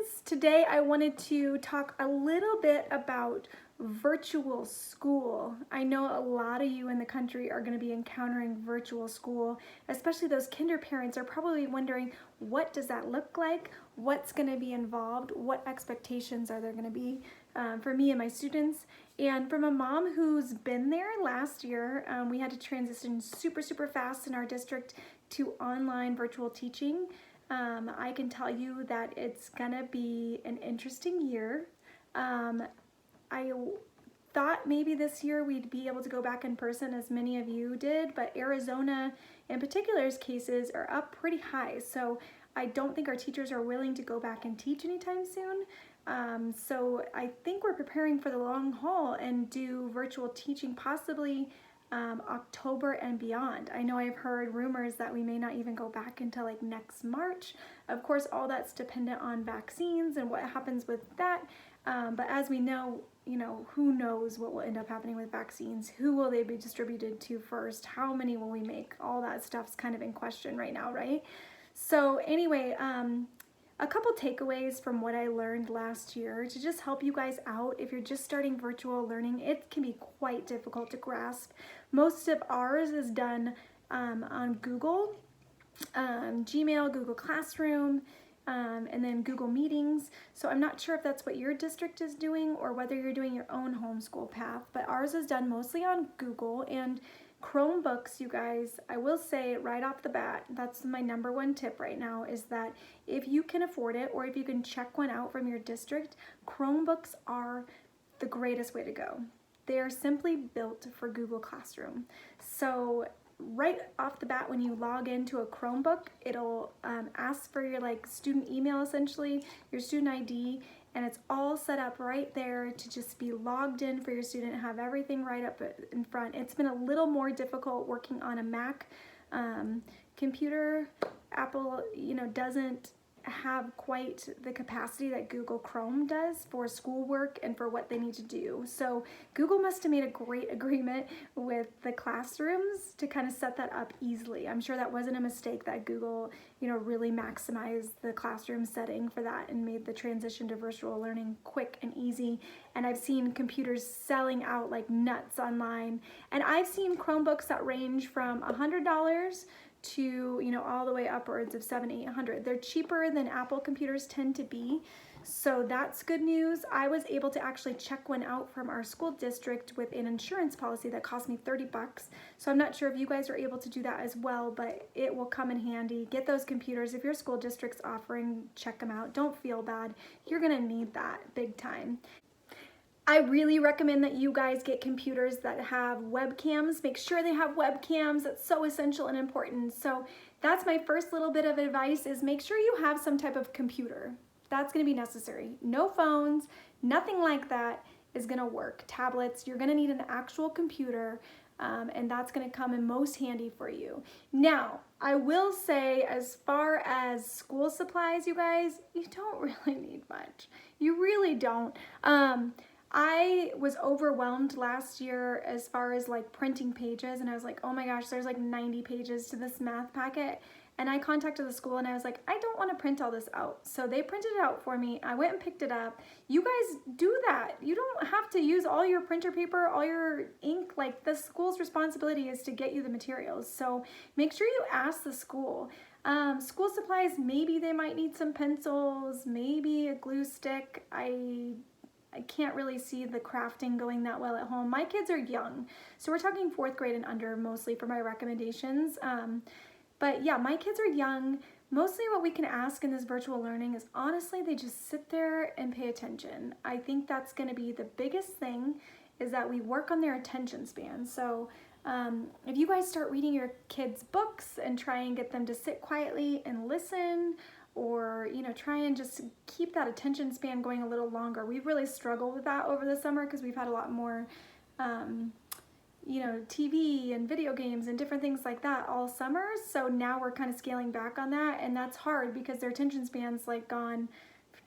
students. Today I wanted to talk a little bit about virtual school. I know a lot of you in the country are going to be encountering virtual school, especially those kinder parents are probably wondering, what does that look like? What's going to be involved? What expectations are there going to be for me and my students? And from a mom who's been there last year, we had to transition super fast in our district to online virtual teaching. I can tell you that it's gonna be an interesting year. I thought maybe this year we'd be able to go back in person as many of you did, but Arizona in particular's cases are up pretty high. So I don't think our teachers are willing to go back and teach anytime soon. So I think we're preparing for the long haul and do virtual teaching possibly October and beyond. I know I've heard rumors that we may not even go back until like next March. Of course, all that's dependent on vaccines and what happens with that. But as we know, who knows what will end up happening with vaccines? Who will they be distributed to first? How many will we make? All that stuff's kind of in question right now, right? So anyway, a couple takeaways from what I learned last year to just help you guys out. If you're just starting virtual learning, it can be quite difficult to grasp. Most of ours is done on Google, Gmail, Google Classroom, and then Google Meetings. So I'm not sure if that's what your district is doing or whether you're doing your own homeschool path, but ours is done mostly on Google. And Chromebooks, you guys, I will say right off the bat, that's my number one tip right now, is that if you can afford it or if you can check one out from your district, Chromebooks are the greatest way to go. They are simply built for Google Classroom. So right off the bat, when you log into a Chromebook, it'll ask for your student email, essentially, your student ID, and it's all set up right there to just be logged in for your student, have everything right up in front. It's been a little more difficult working on a Mac computer. Apple, doesn't have quite the capacity that Google Chrome does for schoolwork and for what they need to do. So Google must have made a great agreement with the classrooms to kind of set that up easily. I'm sure that wasn't a mistake that Google, really maximized the classroom setting for that and made the transition to virtual learning quick and easy. And I've seen computers selling out like nuts online. And I've seen Chromebooks that range from $100 to all the way upwards of $700-800. They're cheaper than Apple computers tend to be, so that's good news. I was able to actually check one out from our school district with an insurance policy that cost me $30. So I'm not sure if you guys are able to do that as well, but it will come in handy. Get those computers. If your school district's offering, check them out. Don't feel bad. You're gonna need that big time. I really recommend that you guys get computers that have webcams. Make sure they have webcams. That's so essential and important. So that's my first little bit of advice, is make sure you have some type of computer. That's gonna be necessary. No phones, nothing like that is gonna work. Tablets, you're gonna need an actual computer, and that's gonna come in most handy for you. Now, I will say, as far as school supplies, you guys, you don't really need much. You really don't. I was overwhelmed last year as far as printing pages, and I was like, oh my gosh, there's 90 pages to this math packet. And I contacted the school and I was like, I don't want to print all this out. So they printed it out for me. I went and picked it up. You guys do that. You don't have to use all your printer paper, all your ink. The school's responsibility is to get you the materials. So make sure you ask the school. School supplies, maybe they might need some pencils, maybe a glue stick. I can't really see the crafting going that well at home. My kids are young, so we're talking 4th grade and under mostly for my recommendations. But yeah, my kids are young. Mostly what we can ask in this virtual learning is, honestly, they just sit there and pay attention. I think that's gonna be the biggest thing, is that we work on their attention span. So if you guys start reading your kids' books and try and get them to sit quietly and listen, or try and just keep that attention span going a little longer. We've really struggled with that over the summer because we've had a lot more TV and video games and different things like that all summer. So now we're kind of scaling back on that, and that's hard because their attention span's gone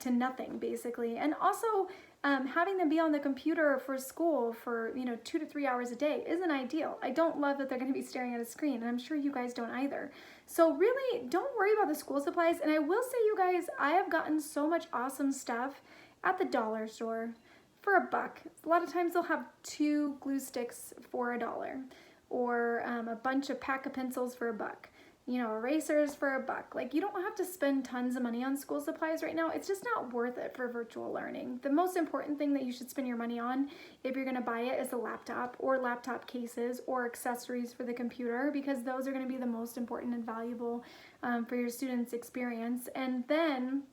to nothing basically. And also Having them be on the computer for school for 2 to 3 hours a day isn't ideal. I don't love that they're going to be staring at a screen, and I'm sure you guys don't either. So really, don't worry about the school supplies. And I will say, you guys, I have gotten so much awesome stuff at the dollar store for $1. A lot of times they'll have 2 glue sticks for $1, or a bunch of pack of pencils for $1. Erasers for $1. Like, you don't have to spend tons of money on school supplies right now. It's just not worth it for virtual learning. The most important thing that you should spend your money on, if you're gonna buy it, is a laptop or laptop cases or accessories for the computer, because those are gonna be the most important and valuable for your students' experience. And then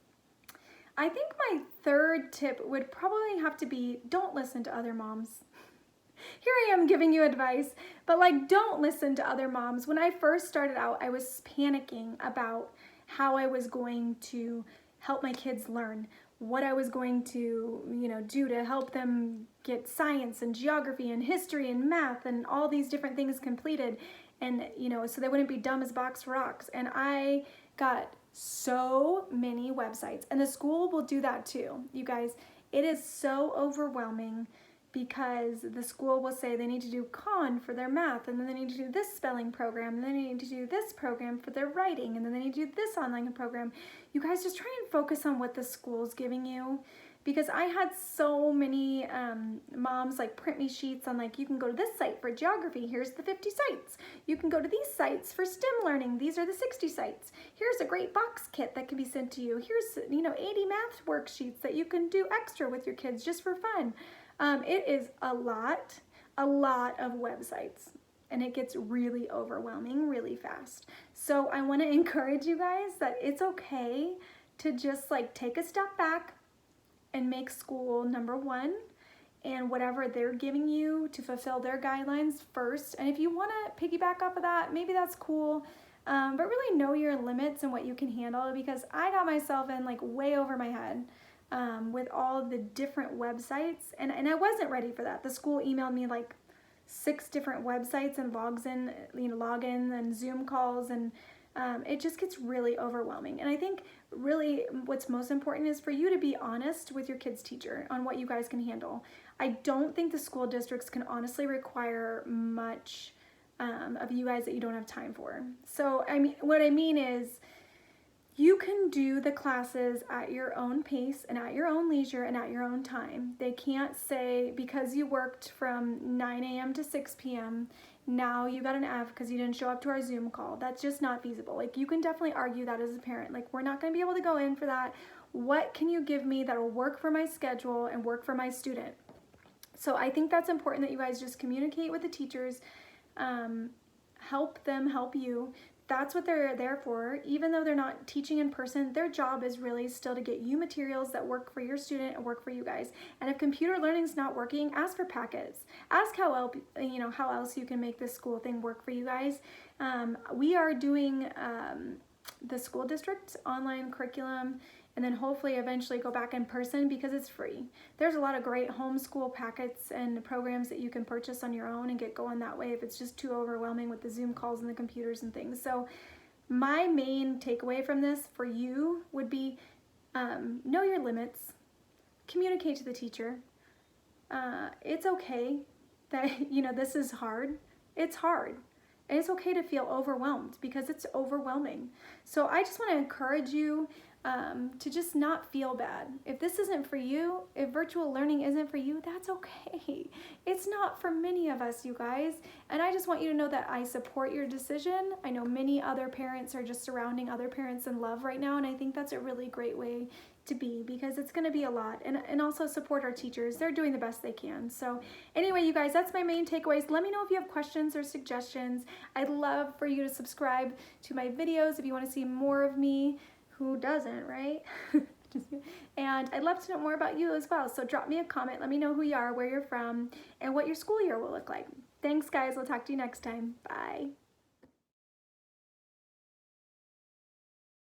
I think my third tip would probably have to be, don't listen to other moms. Here I am giving you advice, but like, don't listen to other moms. When I first started out, I was panicking about how I was going to help my kids learn, what I was going to, do to help them get science and geography and history and math and all these different things completed, and so they wouldn't be dumb as box rocks. And I got so many websites, and the school will do that too. You guys, it is so overwhelming, because the school will say they need to do Khan for their math, and then they need to do this spelling program, and then they need to do this program for their writing, and then they need to do this online program. You guys, just try and focus on what the school's giving you, because I had so many moms like print me sheets on, like, you can go to this site for geography, here's the 50 sites. You can go to these sites for STEM learning, these are the 60 sites. Here's a great box kit that can be sent to you. Here's 80 math worksheets that you can do extra with your kids just for fun. It is a lot of websites, and it gets really overwhelming really fast. So I want to encourage you guys that it's okay to just like take a step back and make school number one, and whatever they're giving you to fulfill their guidelines first. And if you want to piggyback off of that, maybe that's cool. But really know your limits and what you can handle, because I got myself in like way over my head with all the different websites, and I wasn't ready for that. The school emailed me like 6 different websites and login and Zoom calls, and it just gets really overwhelming. And I think really what's most important is for you to be honest with your kid's teacher on what you guys can handle. I don't think the school districts can honestly require much of you guys that you don't have time for. So what I mean is, you can do the classes at your own pace and at your own leisure and at your own time. They can't say, because you worked from 9 a.m. to 6 p.m., now you got an F because you didn't show up to our Zoom call. That's just not feasible. Like, you can definitely argue that as a parent. Like, we're not going to be able to go in for that. What can you give me that will work for my schedule and work for my student? So I think that's important that you guys just communicate with the teachers, help them help you. That's what they're there for. Even though they're not teaching in person, their job is really still to get you materials that work for your student and work for you guys. And if computer learning is not working, ask for packets. Ask how else you can make this school thing work for you guys. We are doing the school district online curriculum, and then hopefully eventually go back in person, because it's free. There's a lot of great homeschool packets and programs that you can purchase on your own and get going that way if it's just too overwhelming with the Zoom calls and the computers and things. So my main takeaway from this for you would be, know your limits, communicate to the teacher. It's okay that, this is hard. It's hard. And it's okay to feel overwhelmed, because it's overwhelming. So I just want to encourage you to just not feel bad. If this isn't for you, if virtual learning isn't for you, that's okay. It's not for many of us, you guys. And I just want you to know that I support your decision. I know many other parents are just surrounding other parents in love right now, and I think that's a really great way to be, because it's going to be a lot. And also support our teachers. They're doing the best they can. So anyway, you guys, that's my main takeaways. Let me know if you have questions or suggestions. I'd love for you to subscribe to my videos if you want to see more of me. Who doesn't, right? And I'd love to know more about you as well. So drop me a comment. Let me know who you are, where you're from, and what your school year will look like. Thanks, guys. We'll talk to you next time. Bye.